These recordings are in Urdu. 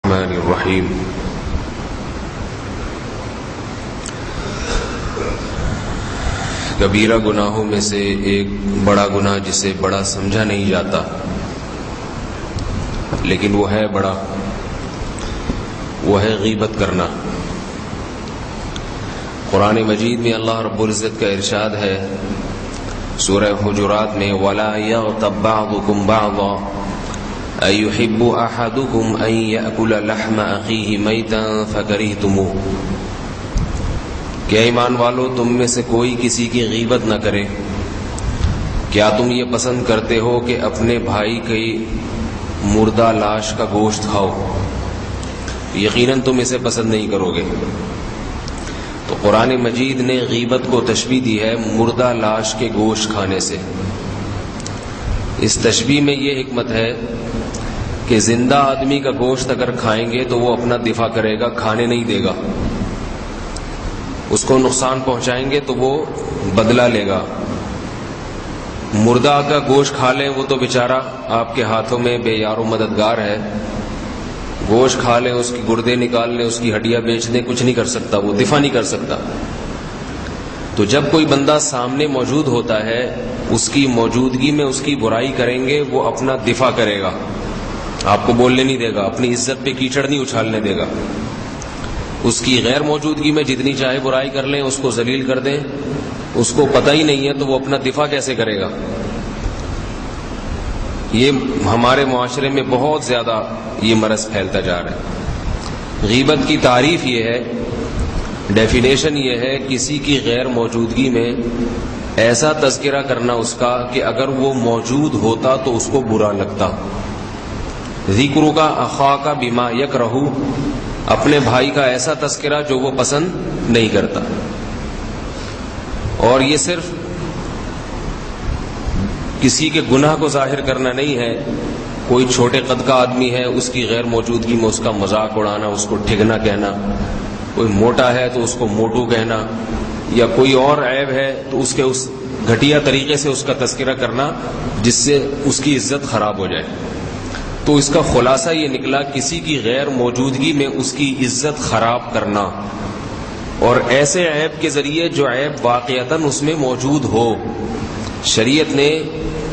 الرحمن الرحیم کبیرہ گناہوں میں سے ایک بڑا گناہ جسے بڑا سمجھا نہیں جاتا لیکن وہ ہے بڑا، وہ ہے غیبت کرنا۔ قرآن مجید میں اللہ رب العزت کا ارشاد ہے سورہ حجرات میں وَلَا يَغْتَبْ بَعْضُكُمْ بَعْضًا أَيُحِبُّ أَحَدُكُمْ أَن يَأْكُلَ لَحْمَ أَخِيهِ مَيْتًا فَكَرِهْتُمُوهُ کہ ایمان والو تم میں سے کوئی کسی کی غیبت نہ کرے۔ کیا تم یہ پسند کرتے ہو کہ اپنے بھائی کی مردہ لاش کا گوشت کھاؤ؟ یقیناً تم اسے پسند نہیں کرو گے۔ تو قرآن مجید نے غیبت کو تشبیہ دی ہے مردہ لاش کے گوشت کھانے سے۔ اس تشبیہ میں یہ حکمت ہے کہ زندہ آدمی کا گوشت اگر کھائیں گے تو وہ اپنا دفاع کرے گا، کھانے نہیں دے گا۔ اس کو نقصان پہنچائیں گے تو وہ بدلہ لے گا۔ مردہ کا گوشت کھا لیں وہ تو بیچارہ آپ کے ہاتھوں میں بے یار و مددگار ہے، گوشت کھا لیں، اس کی گردے نکال لیں، اس کی ہڈیاں بیچ دیں، کچھ نہیں کر سکتا، وہ دفاع نہیں کر سکتا۔ تو جب کوئی بندہ سامنے موجود ہوتا ہے اس کی موجودگی میں اس کی برائی کریں گے وہ اپنا دفاع کرے گا، آپ کو بولنے نہیں دے گا، اپنی عزت پہ کیچڑ نہیں اچھالنے دے گا۔ اس کی غیر موجودگی میں جتنی چاہے برائی کر لیں، اس کو ذلیل کر دیں، اس کو پتہ ہی نہیں ہے تو وہ اپنا دفاع کیسے کرے گا؟ یہ ہمارے معاشرے میں بہت زیادہ یہ مرض پھیلتا جا رہا ہے۔ غیبت کی تعریف یہ ہے، ڈیفینیشن یہ ہے کسی کی غیر موجودگی میں ایسا تذکرہ کرنا اس کا کہ اگر وہ موجود ہوتا تو اس کو برا لگتا۔ ذکر کا اخاک بما یکرہ، اپنے بھائی کا ایسا تذکرہ جو وہ پسند نہیں کرتا۔ اور یہ صرف کسی کے گناہ کو ظاہر کرنا نہیں ہے، کوئی چھوٹے قد کا آدمی ہے اس کی غیر موجودگی میں اس کا مذاق اڑانا، اس کو ٹھگنا کہنا، کوئی موٹا ہے تو اس کو موٹو کہنا، یا کوئی اور عیب ہے تو اس کے اس گھٹیا طریقے سے اس کا تذکرہ کرنا جس سے اس کی عزت خراب ہو جائے۔ تو اس کا خلاصہ یہ نکلا کسی کی غیر موجودگی میں اس کی عزت خراب کرنا، اور ایسے عیب کے ذریعے جو عیب واقعتاً اس میں موجود ہو۔ شریعت نے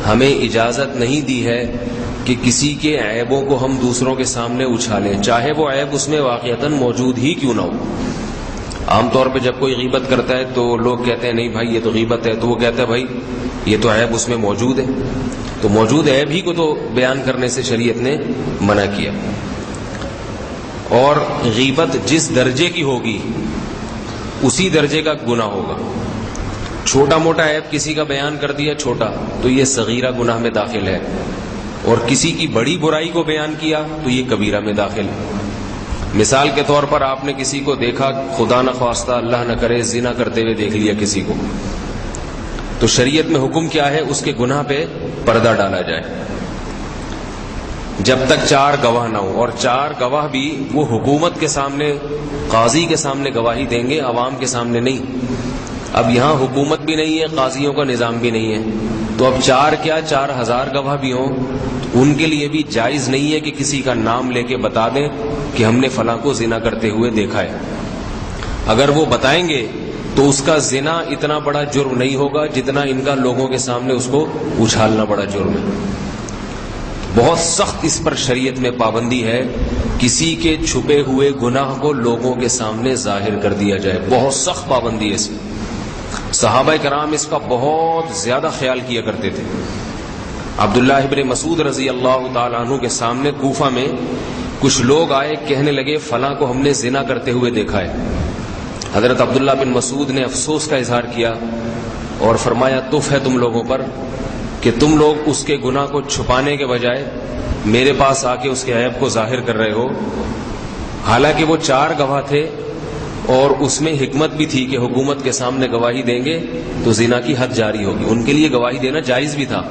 ہمیں اجازت نہیں دی ہے کہ کسی کے عیبوں کو ہم دوسروں کے سامنے اچھالیں، چاہے وہ عیب اس میں واقعتاً موجود ہی کیوں نہ ہو۔ عام طور پہ جب کوئی غیبت کرتا ہے تو لوگ کہتے ہیں نہیں بھائی یہ تو غیبت ہے، تو وہ کہتا ہے بھائی یہ تو عیب اس میں موجود ہے، تو موجود عیب ہی کو تو بیان کرنے سے شریعت نے منع کیا۔ اور غیبت جس درجے کی ہوگی اسی درجے کا گناہ ہوگا۔ چھوٹا موٹا عیب کسی کا بیان کر دیا چھوٹا تو یہ صغیرہ گناہ میں داخل ہے، اور کسی کی بڑی برائی کو بیان کیا تو یہ کبیرہ میں داخل ہے۔ مثال کے طور پر آپ نے کسی کو دیکھا، خدا نہ خواستہ اللہ نہ کرے زنا کرتے ہوئے دیکھ لیا کسی کو، تو شریعت میں حکم کیا ہے اس کے گناہ پہ پردہ ڈالا جائے جب تک 4 گواہ نہ ہو، اور 4 گواہ بھی وہ حکومت کے سامنے قاضی کے سامنے گواہی دیں گے، عوام کے سامنے نہیں۔ اب یہاں حکومت بھی نہیں ہے، قاضیوں کا نظام بھی نہیں ہے، تو اب 4 کیا 4000 گواہ بھی ہوں تو ان کے لیے بھی جائز نہیں ہے کہ کسی کا نام لے کے بتا دیں کہ ہم نے فلاں کو زنا کرتے ہوئے دیکھا ہے۔ اگر وہ بتائیں گے تو اس کا زنا اتنا بڑا جرم نہیں ہوگا جتنا ان کا لوگوں کے سامنے اس کو اچھالنا بڑا جرم ہے۔ بہت سخت اس پر شریعت میں پابندی ہے، کسی کے چھپے ہوئے گناہ کو لوگوں کے سامنے ظاہر کر دیا جائے، بہت سخت پابندی ہے اس میں۔ صحابہ کرام اس کا بہت زیادہ خیال کیا کرتے تھے۔ عبداللہ ابن مسعود رضی اللہ تعالیٰ عنہ کے سامنے کوفہ میں کچھ لوگ آئے، کہنے لگے فلاں کو ہم نے زنا کرتے ہوئے دیکھا ہے۔ حضرت عبداللہ بن مسعود نے افسوس کا اظہار کیا اور فرمایا تف ہے تم لوگوں پر کہ تم لوگ اس کے گناہ کو چھپانے کے بجائے میرے پاس آ کے اس کے عیب کو ظاہر کر رہے ہو۔ حالانکہ وہ 4 گواہ تھے اور اس میں حکمت بھی تھی کہ حکومت کے سامنے گواہی دیں گے تو زنا کی حد جاری ہوگی، ان کے لیے گواہی دینا جائز بھی تھا۔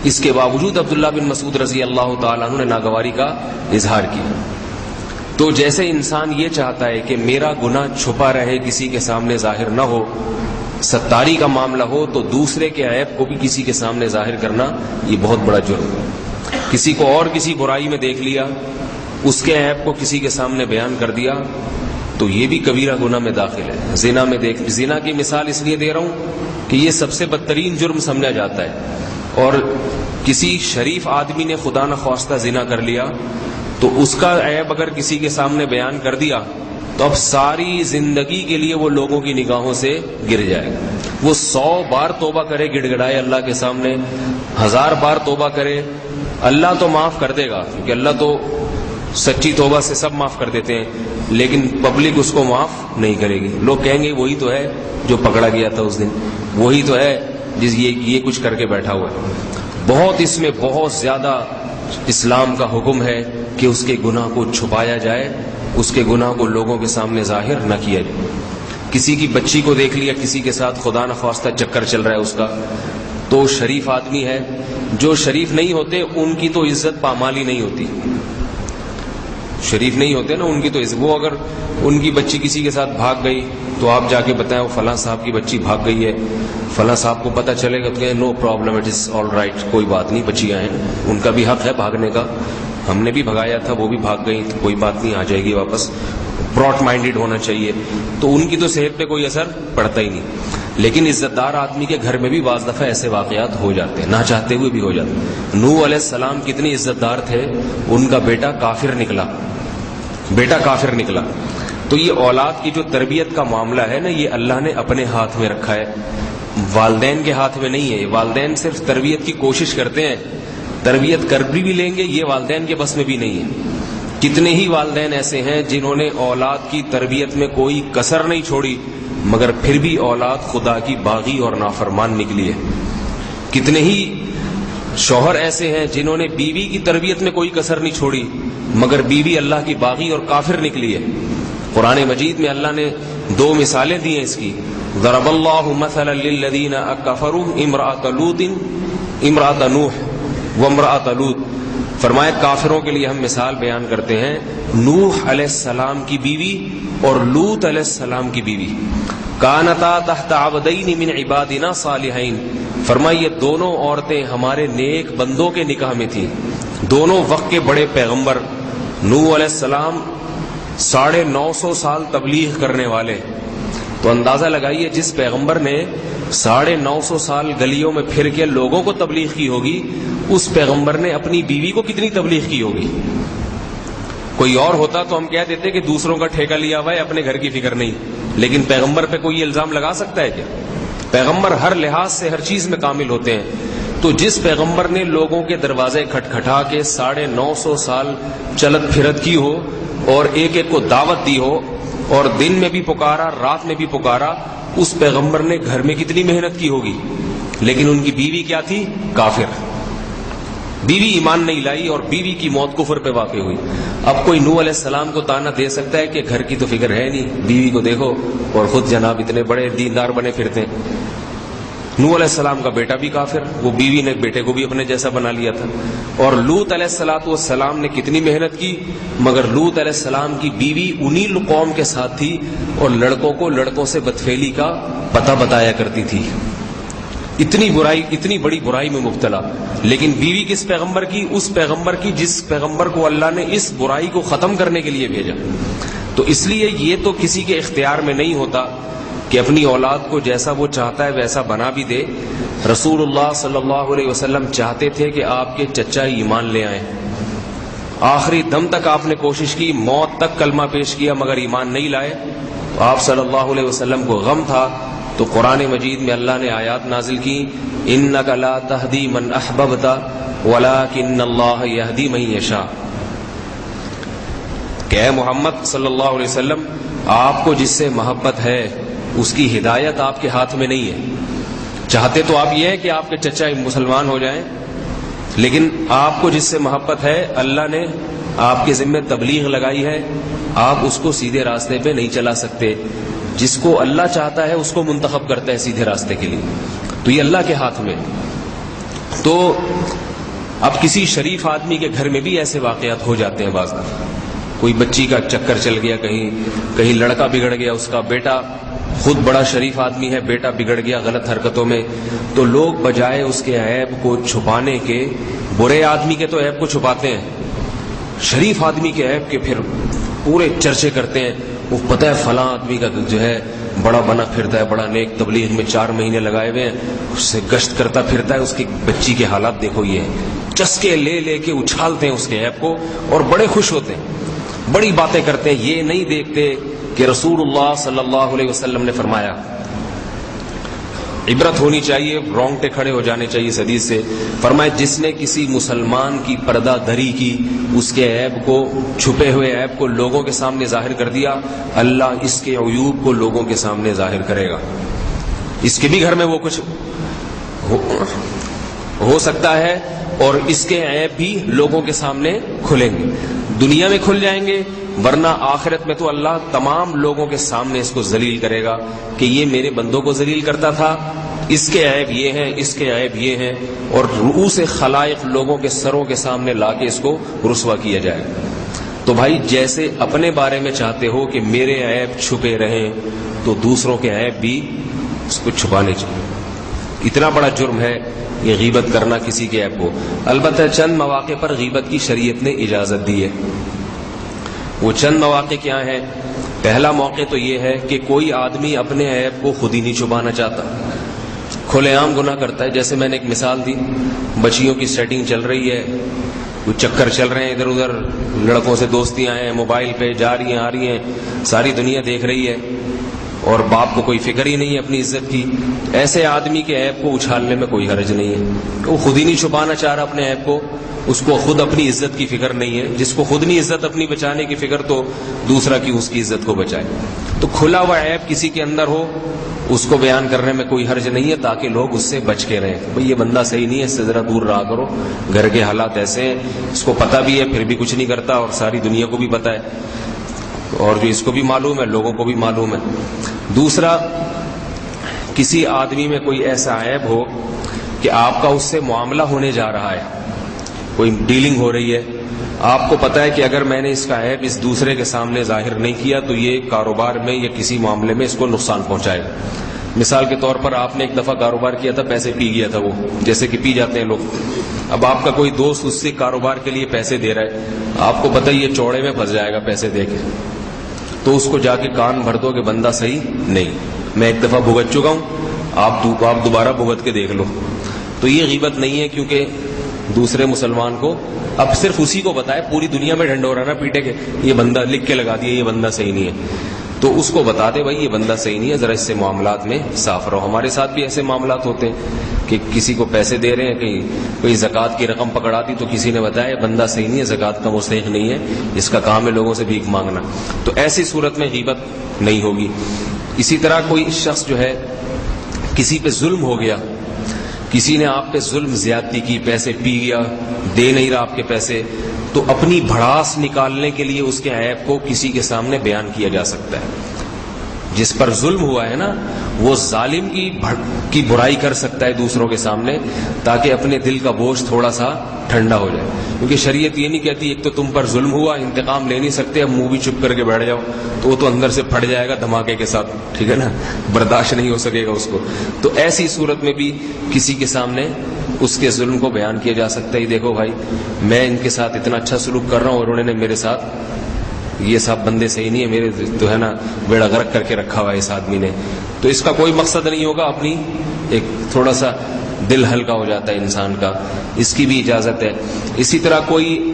اس کے باوجود عبداللہ بن مسعود رضی اللہ تعالیٰ عنہ نے ناگواری کا اظہار کیا۔ تو جیسے انسان یہ چاہتا ہے کہ میرا گناہ چھپا رہے، کسی کے سامنے ظاہر نہ ہو، ستاری کا معاملہ ہو، تو دوسرے کے عیب کو بھی کسی کے سامنے ظاہر کرنا یہ بہت بڑا جرم ہے۔ کسی کو اور کسی برائی میں دیکھ لیا اس کے عیب کو کسی کے سامنے بیان کر دیا تو یہ بھی کبیرہ گناہ میں داخل ہے. زنا میں دیکھ، زنا کی مثال اس لیے دے رہا ہوں کہ یہ سب سے بدترین جرم سمجھا جاتا ہے، اور کسی شریف آدمی نے خدا نخواستہ زنا کر لیا تو اس کا عیب اگر کسی کے سامنے بیان کر دیا تو اب ساری زندگی کے لیے وہ لوگوں کی نگاہوں سے گر جائے گا. وہ 100 بار توبہ کرے، گڑ گڑائے اللہ کے سامنے، 1000 بار توبہ کرے، اللہ تو معاف کر دے گا کیونکہ اللہ تو سچی توبہ سے سب معاف کر دیتے ہیں، لیکن پبلک اس کو معاف نہیں کرے گی. لوگ کہیں گے وہی تو ہے جو پکڑا گیا تھا اس دن، وہی تو ہے جس یہ کچھ کر کے بیٹھا ہوا ہے. بہت اس میں بہت زیادہ اسلام کا حکم ہے کہ اس کے گناہ کو چھپایا جائے، اس کے گناہ کو لوگوں کے سامنے ظاہر نہ کیا جائے. کسی کی بچی کو دیکھ لیا، کسی کے ساتھ خدا نخواستہ چکر چل رہا ہے اس کا، تو شریف آدمی ہے. جو شریف نہیں ہوتے ان کی تو عزت پامالی نہیں ہوتی، شریف نہیں ہوتے نا ان کی تو عزت. وہ اگر ان کی بچی کسی کے ساتھ بھاگ گئی تو آپ جا کے بتائیں وہ فلاں صاحب کی بچی بھاگ گئی ہے، فلاں صاحب کو پتہ چلے گا تو کہیں no problem, it is all right, کوئی بات نہیں، بچیاں ہیں، ان کا بھی حق ہے بھاگنے کا، ہم نے بھی بھگایا تھا وہ بھی بھاگ گئی تو کوئی بات نہیں، آ جائے گی واپس. براڈ مائنڈیڈ ہونا چاہیے. تو ان کی تو صحت پہ کوئی اثر پڑتا ہی نہیں. لیکن عزت دار آدمی کے گھر میں بھی بعض دفعہ ایسے واقعات ہو جاتے ہیں، نہ چاہتے ہوئے بھی ہو جاتے ہیں. نوح علیہ السلام کتنی عزت دار تھے، ان کا بیٹا کافر نکلا، بیٹا کافر نکلا. تو یہ اولاد کی جو تربیت کا معاملہ ہے نا، یہ اللہ نے اپنے ہاتھ میں رکھا ہے، والدین کے ہاتھ میں نہیں ہے. والدین صرف تربیت کی کوشش کرتے ہیں، تربیت کر بھی لیں گے، یہ والدین کے بس میں بھی نہیں ہے. کتنے ہی والدین ایسے ہیں جنہوں نے اولاد کی تربیت میں کوئی کسر نہیں چھوڑی، مگر پھر بھی اولاد خدا کی باغی اور نافرمان نکلی ہے. کتنے ہی شوہر ایسے ہیں جنہوں نے بیوی کی تربیت میں کوئی کسر نہیں چھوڑی، مگر بیوی اللہ کی باغی اور کافر نکلی ہے. قرآن مجید میں اللہ نے 2 مثالیں دی ہیں اس کی. ضرب اللہ مثلا للذین کفروا امرأۃ لوط امرأۃ نوح وامرأۃ لوط. فرمایا کافروں کے لیے ہم مثال بیان کرتے ہیں نوح علیہ السلام کی بیوی اور لوط علیہ السلام کی بیوی. کانتا تحت عبدین من عبادنا صالحین. فرمایا یہ دونوں عورتیں ہمارے نیک بندوں کے نکاح میں تھیں، دونوں وقت کے بڑے پیغمبر. نوح علیہ السلام 950 سال تبلیغ کرنے والے. تو اندازہ لگائیے جس پیغمبر نے 950 سال گلیوں میں پھر کے لوگوں کو تبلیغ کی ہوگی، اس پیغمبر نے اپنی بیوی کو کتنی تبلیغ کی ہوگی. کوئی اور ہوتا تو ہم کہہ دیتے کہ دوسروں کا ٹھیکہ لیا ہوا ہے، اپنے گھر کی فکر نہیں. لیکن پیغمبر پہ کوئی الزام لگا سکتا ہے کیا؟ پیغمبر ہر لحاظ سے ہر چیز میں کامل ہوتے ہیں. تو جس پیغمبر نے لوگوں کے دروازے کھٹکھٹا کے 950 سال چلت پھرت کی ہو اور ایک ایک کو دعوت دی ہو اور دن میں بھی پکارا رات میں بھی پکارا، اس پیغمبر نے گھر میں کتنی محنت کی ہوگی. لیکن ان کی بیوی کیا تھی؟ کافر. بیوی ایمان نہیں لائی اور بیوی کی موت کفر پہ واقع ہوئی. اب کوئی نوح علیہ السلام کو تانا دے سکتا ہے کہ گھر کی تو فکر ہے نہیں، بیوی کو دیکھو، اور خود جناب اتنے بڑے دیندار بنے پھرتے ہیں. نوح علیہ السلام کا بیٹا بھی کافر، وہ بیوی نے بیٹے کو بھی اپنے جیسا بنا لیا تھا. اور لوط علیہ السلام نے کتنی محنت کی، مگر لوط علیہ السلام کی بیوی انہی قوم کے ساتھ تھی اور لڑکوں کو لڑکوں سے بدفعلی کا پتہ بتایا کرتی تھی. اتنی برائی، اتنی بڑی برائی میں مبتلا. لیکن بیوی کس پیغمبر کی؟ اس پیغمبر کی جس پیغمبر کو اللہ نے اس برائی کو ختم کرنے کے لیے بھیجا. تو اس لیے یہ تو کسی کے اختیار میں نہیں ہوتا کہ اپنی اولاد کو جیسا وہ چاہتا ہے ویسا بنا بھی دے. رسول اللہ صلی اللہ علیہ وسلم چاہتے تھے کہ آپ کے چچا ایمان لے آئیں. آخری دم تک آپ نے کوشش کی، موت تک کلمہ پیش کیا، مگر ایمان نہیں لائے. آپ صلی اللہ علیہ وسلم کو غم تھا، تو قرآن مجید میں اللہ نے آیات نازل کی، انک لا تہدی من احببت ولکن اللہ یہدی من یشاء. کہ اے محمد صلی اللہ علیہ وسلم، آپ کو جس سے محبت ہے اس کی ہدایت آپ کے ہاتھ میں نہیں ہے. چاہتے تو آپ یہ ہے کہ آپ کے چچا مسلمان ہو جائیں، لیکن آپ کو جس سے محبت ہے اللہ نے آپ کے ذمہ تبلیغ لگائی ہے، آپ اس کو سیدھے راستے پہ نہیں چلا سکتے. جس کو اللہ چاہتا ہے اس کو منتخب کرتا ہے سیدھے راستے کے لیے. تو یہ اللہ کے ہاتھ میں. تو اب کسی شریف آدمی کے گھر میں بھی ایسے واقعات ہو جاتے ہیں. بعض کوئی بچی کا چکر چل گیا، کہیں لڑکا بگڑ گیا، اس کا بیٹا خود بڑا شریف آدمی ہے، بیٹا بگڑ گیا غلط حرکتوں میں، تو لوگ بجائے اس کے عیب کو چھپانے کے، برے آدمی کے تو عیب کو چھپاتے ہیں، شریف آدمی کے عیب کے پھر پورے چرچے کرتے ہیں. وہ پتہ ہے فلاں آدمی کا جو ہے بڑا بنا پھرتا ہے, بڑا نیک, تبلیغ میں 4 مہینے لگائے ہوئے ہیں, اس سے گشت کرتا پھرتا ہے, اس کی بچی کے حالات دیکھو, یہ چسکے لے لے کے اچھالتے ہیں اس کے عیب کو اور بڑے خوش ہوتے ہیں, بڑی باتیں کرتے ہیں. یہ نہیں دیکھتے کہ رسول اللہ صلی اللہ علیہ وسلم نے فرمایا, عبرت ہونی چاہیے, رونگٹے کھڑے ہو جانے چاہیے اس حدیث سے. فرمایا جس نے کسی مسلمان کی پردہ دری کی, اس کے عیب کو, چھپے ہوئے عیب کو لوگوں کے سامنے ظاہر کر دیا, اللہ اس کے عیوب کو لوگوں کے سامنے ظاہر کرے گا. اس کے بھی گھر میں وہ کچھ ہو سکتا ہے اور اس کے عیب بھی لوگوں کے سامنے کھلیں گے, دنیا میں کھل جائیں گے, ورنہ آخرت میں تو اللہ تمام لوگوں کے سامنے اس کو ذلیل کرے گا کہ یہ میرے بندوں کو ذلیل کرتا تھا, اس کے عیب یہ ہیں, اس کے عیب یہ ہیں, اور رؤوس خلائق لوگوں کے سروں کے سامنے لا کے اس کو رسوا کیا جائے گا. تو بھائی جیسے اپنے بارے میں چاہتے ہو کہ میرے عیب چھپے رہیں, تو دوسروں کے عیب بھی اس کو چھپانے چاہیے. اتنا بڑا جرم ہے یہ غیبت کرنا کسی کے عیب کو. البتہ چند مواقع پر غیبت کی شریعت نے اجازت دی ہے. وہ چند مواقع کیا ہیں؟ پہلا موقع تو یہ ہے کہ کوئی آدمی اپنے عیب کو خود ہی نہیں چھپانا چاہتا, کھلے عام گناہ کرتا ہے. جیسے میں نے ایک مثال دی, بچیوں کی سیٹنگ چل رہی ہے, کچھ چکر چل رہے ہیں ادھر ادھر, لڑکوں سے دوستیاں ہیں, موبائل پہ جا رہی ہیں آ رہی ہیں, ساری دنیا دیکھ رہی ہے, اور باپ کو کوئی فکر ہی نہیں ہے اپنی عزت کی. ایسے آدمی کے عیب کو اچھالنے میں کوئی حرج نہیں ہے. وہ خود ہی نہیں چھپانا چاہ رہا اپنے عیب کو, اس کو خود اپنی عزت کی فکر نہیں ہے. جس کو خود نہیں عزت اپنی بچانے کی فکر, تو دوسرا کی اس کی عزت کو بچائے. تو کھلا ہوا عیب کسی کے اندر ہو, اس کو بیان کرنے میں کوئی حرج نہیں ہے, تاکہ لوگ اس سے بچ کے رہیں. بھئی یہ بندہ صحیح نہیں ہے, اس سے ذرا دور رہا کرو, گھر کے حالات ایسے ہیں, اس کو پتہ بھی ہے پھر بھی کچھ نہیں کرتا, اور ساری دنیا کو بھی پتہ ہے, اور جو اس کو بھی معلوم ہے لوگوں کو بھی معلوم ہے. دوسرا, کسی آدمی میں کوئی ایسا عیب ہو کہ آپ کا اس سے معاملہ ہونے جا رہا ہے, کوئی ڈیلنگ ہو رہی ہے, آپ کو پتہ ہے کہ اگر میں نے اس کا عیب اس دوسرے کے سامنے ظاہر نہیں کیا تو یہ کاروبار میں یا کسی معاملے میں اس کو نقصان پہنچائے گا. مثال کے طور پر آپ نے ایک دفعہ کاروبار کیا تھا, پیسے پی گیا تھا وہ, جیسے کہ پی جاتے ہیں لوگ. اب آپ کا کوئی دوست اس سے کاروبار کے لیے پیسے دے رہا ہے, آپ کو پتہ ہے یہ چوڑے میں پھنس جائے گا پیسے دے کے, تو اس کو جا کے کان بھر دو کہ بندہ صحیح نہیں, میں ایک دفعہ بھگت چکا ہوں, آپ دوبارہ بھگت کے دیکھ لو. تو یہ غیبت نہیں ہے, کیونکہ دوسرے مسلمان کو اب صرف اسی کو بتائے, پوری دنیا میں ڈھنڈورا نہ پیٹے کہ یہ بندہ لکھ کے لگا دیا یہ بندہ صحیح نہیں ہے, تو اس کو بتا دے بھائی یہ بندہ صحیح نہیں ہے, ذرا اس سے معاملات میں صاف رہو. ہمارے ساتھ بھی ایسے معاملات ہوتے ہیں کہ کسی کو پیسے دے رہے ہیں, کہیں کوئی زکوٰۃ کی رقم پکڑا دی تو کسی نے بتایا یہ بندہ صحیح نہیں ہے, زکوٰۃ کا مستحق نہیں ہے, اس کا کام ہے لوگوں سے بھیک مانگنا. تو ایسی صورت میں غیبت نہیں ہوگی. اسی طرح کوئی شخص جو ہے کسی پہ ظلم ہو گیا, کسی نے آپ پہ ظلم زیادتی کی, پیسے پی گیا, دے نہیں رہا آپ کے پیسے, تو اپنی بھڑاس نکالنے کے لیے اس کے عیب کو کسی کے سامنے بیان کیا جا سکتا ہے. جس پر ظلم ہوا ہے نا, وہ ظالم کی برائی کر سکتا ہے دوسروں کے سامنے, تاکہ اپنے دل کا بوجھ تھوڑا سا ٹھنڈا ہو جائے. کیونکہ شریعت یہ نہیں کہتی ایک تو تم پر ظلم ہوا, انتقام لے نہیں سکتے, اب منہ بھی چپ کر کے بیٹھ جاؤ, تو وہ تو اندر سے پھٹ جائے گا دھماکے کے ساتھ, ٹھیک ہے نا, برداشت نہیں ہو سکے گا اس کو. تو ایسی صورت میں بھی کسی کے سامنے اس کے ظلم کو بیان کیا جا سکتا ہے. دیکھو بھائی میں ان کے ساتھ اتنا اچھا سلوک کر رہا ہوں اور انہوں نے میرے ساتھ, یہ سب بندے صحیح نہیں ہے, میرے تو ہے نا بیڑا غرق کر کے رکھا ہوا ہے اس آدمی نے. تو اس کا کوئی مقصد نہیں ہوگا, اپنی ایک تھوڑا سا دل ہلکا ہو جاتا ہے انسان کا, اس کی بھی اجازت ہے. اسی طرح کوئی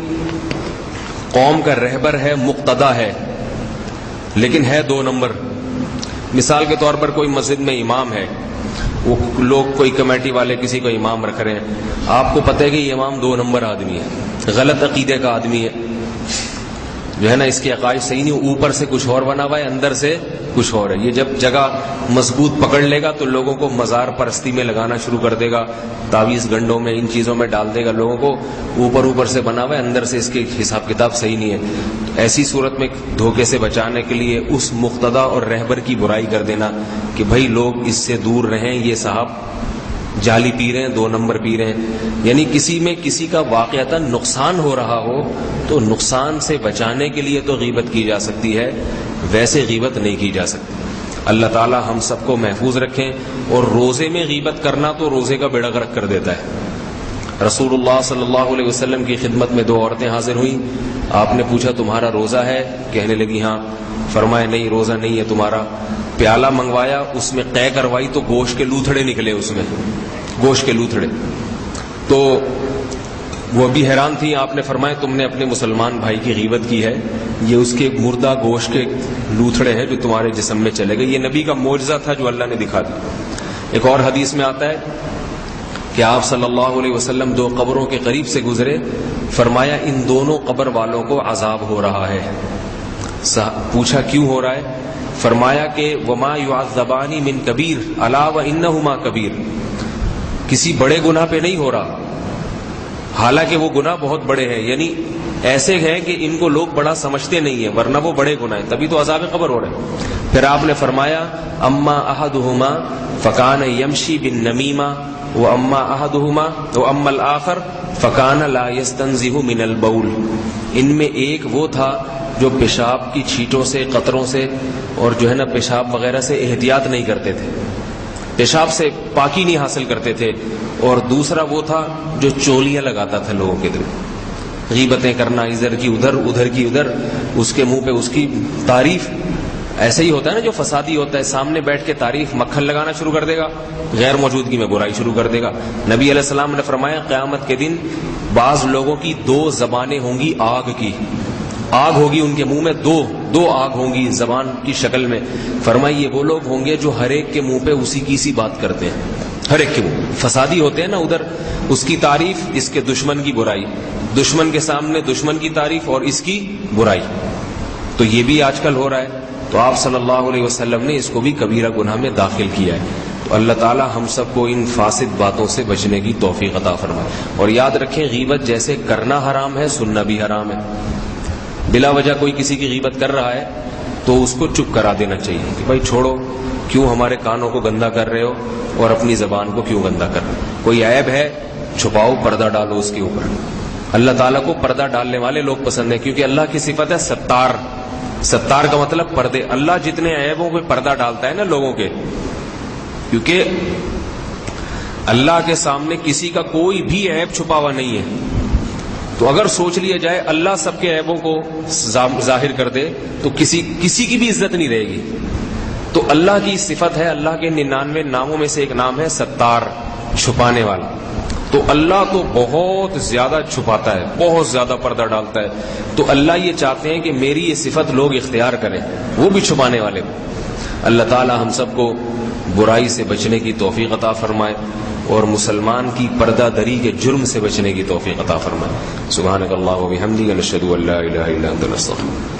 قوم کا رہبر ہے, مقتدا ہے, لیکن ہے 2 نمبر. مثال کے طور پر کوئی مسجد میں امام ہے, وہ لوگ کوئی کمیٹی والے کسی کو امام رکھ رہے ہیں, آپ کو پتہ ہے کہ یہ امام 2 نمبر آدمی ہے, غلط عقیدے کا آدمی ہے, جو ہے نا اس کے عقائد صحیح نہیں, اوپر سے کچھ اور بنا ہوا ہے, اندر سے کچھ اور ہے. یہ جب جگہ مضبوط پکڑ لے گا تو لوگوں کو مزار پرستی میں لگانا شروع کر دے گا, تعویذ گنڈوں میں ان چیزوں میں ڈال دے گا لوگوں کو, اوپر سے بنا ہوا ہے, اندر سے اس کے حساب کتاب صحیح نہیں ہے. ایسی صورت میں دھوکے سے بچانے کے لیے اس مقتدا اور رہبر کی برائی کر دینا کہ بھائی لوگ اس سے دور رہیں, یہ صاحب جعلی پی رہے ہیں, 2 نمبر پی رہے ہیں. یعنی کسی میں کسی کا واقعتاً نقصان ہو رہا ہو تو نقصان سے بچانے کے لیے تو غیبت کی جا سکتی ہے, ویسے غیبت نہیں کی جا سکتی. اللہ تعالی ہم سب کو محفوظ رکھیں. اور روزے میں غیبت کرنا تو روزے کا بیڑا غرق کر دیتا ہے. رسول اللہ صلی اللہ علیہ وسلم کی خدمت میں 2 عورتیں حاضر ہوئیں. آپ نے پوچھا تمہارا روزہ ہے؟ کہنے لگی ہاں. فرمایا نہیں روزہ نہیں ہے تمہارا. پیالہ منگوایا, اس میں قے کروائی تو گوشت کے لوتھڑے نکلے, اس میں گوشت کے لوتھڑے. تو وہ بھی حیران تھی. آپ نے فرمایا تم نے اپنے مسلمان بھائی کی غیبت کی ہے, یہ اس کے مردہ گوشت کے لوتھڑے ہیں جو تمہارے جسم میں چلے گئے. یہ نبی کا معجزہ تھا جو اللہ نے دکھا دیا. ایک اور حدیث میں آتا ہے کہ آپ صلی اللہ علیہ وسلم 2 قبروں کے قریب سے گزرے. فرمایا ان دونوں قبر والوں کو عذاب ہو رہا ہے. پوچھا کیوں ہو رہا ہے؟ فرمایا کہ وما يعذبان من کبیر الا وانہما کبیر. کسی بڑے گناہ پہ نہیں ہو رہا, حالانکہ وہ گناہ بہت بڑے ہیں. یعنی ایسے ہیں کہ ان کو لوگ بڑا سمجھتے نہیں ہیں, ورنہ وہ بڑے گناہ ہیں, تبھی تو عذاب قبر ہو رہے ہیں. پھر آپ نے فرمایا اما احدہما فکان یمشی بالنمیمہ واما احدہما واما الاخر فکان لا یستنزہ من البول. ان میں ایک وہ تھا جو پیشاب کی چھینٹوں سے, قطروں سے اور جو ہے نا پیشاب وغیرہ سے احتیاط نہیں کرتے تھے, پیشاب سے پاکی نہیں حاصل کرتے تھے. اور دوسرا وہ تھا جو چولیاں لگاتا تھا لوگوں کے دل, غیبتیں کرنا ادھر کی ادھر ادھر کی ادھر, اس کے منہ پہ اس کی تعریف. ایسے ہی ہوتا ہے نا جو فسادی ہوتا ہے, سامنے بیٹھ کے تعریف مکھن لگانا شروع کر دے گا, غیر موجودگی میں برائی شروع کر دے گا. نبی علیہ السلام نے فرمایا قیامت کے دن بعض لوگوں کی 2 زبانیں ہوں گی آگ کی, آگ ہوگی ان کے منہ میں, دو آگ ہوں گی زبان کی شکل میں. فرمائیے وہ لوگ ہوں گے جو ہر ایک کے منہ پہ اسی کی سی بات کرتے ہیں, ہر ایک کے منہ فسادی ہوتے ہیں نا, ادھر اس کی تعریف, اس کے دشمن کی برائی, دشمن کے سامنے دشمن کی تعریف اور اس کی برائی. تو یہ بھی آج کل ہو رہا ہے. تو آپ صلی اللہ علیہ وسلم نے اس کو بھی کبیرہ گناہ میں داخل کیا ہے. تو اللہ تعالی ہم سب کو ان فاسد باتوں سے بچنے کی توفیق عطا فرمائے. اور یاد رکھیں غیبت جیسے کرنا حرام ہے, سننا بھی حرام ہے. بلا وجہ کوئی کسی کی غیبت کر رہا ہے تو اس کو چپ کرا دینا چاہیے کہ بھائی چھوڑو, کیوں ہمارے کانوں کو گندا کر رہے ہو اور اپنی زبان کو کیوں گندا کر رہے ہو. کوئی عیب ہے چھپاؤ, پردہ ڈالو اس کے اوپر. اللہ تعالیٰ کو پردہ ڈالنے والے لوگ پسند ہیں, کیونکہ اللہ کی صفت ہے ستار. ستار کا مطلب پردے. اللہ جتنے عیبوں پہ پردہ ڈالتا ہے نا لوگوں کے, کیونکہ اللہ کے سامنے کسی کا کوئی بھی عیب چھپا ہوا نہیں ہے. تو اگر سوچ لیا جائے اللہ سب کے عیبوں کو ظاہر کر دے تو کسی کی بھی عزت نہیں رہے گی. تو اللہ کی صفت ہے, اللہ کے 99 ناموں میں سے ایک نام ہے ستار, چھپانے والا. تو اللہ تو بہت زیادہ چھپاتا ہے, بہت زیادہ پردہ ڈالتا ہے. تو اللہ یہ چاہتے ہیں کہ میری یہ صفت لوگ اختیار کریں, وہ بھی چھپانے والے. اللہ تعالی ہم سب کو برائی سے بچنے کی توفیق عطا فرمائے اور مسلمان کی پردہ دری کے جرم سے بچنے کی توفیق عطا فرمائے. سبحانک اللہم و بحمدک نشہد ان لا الہ الا انت نستغفرک.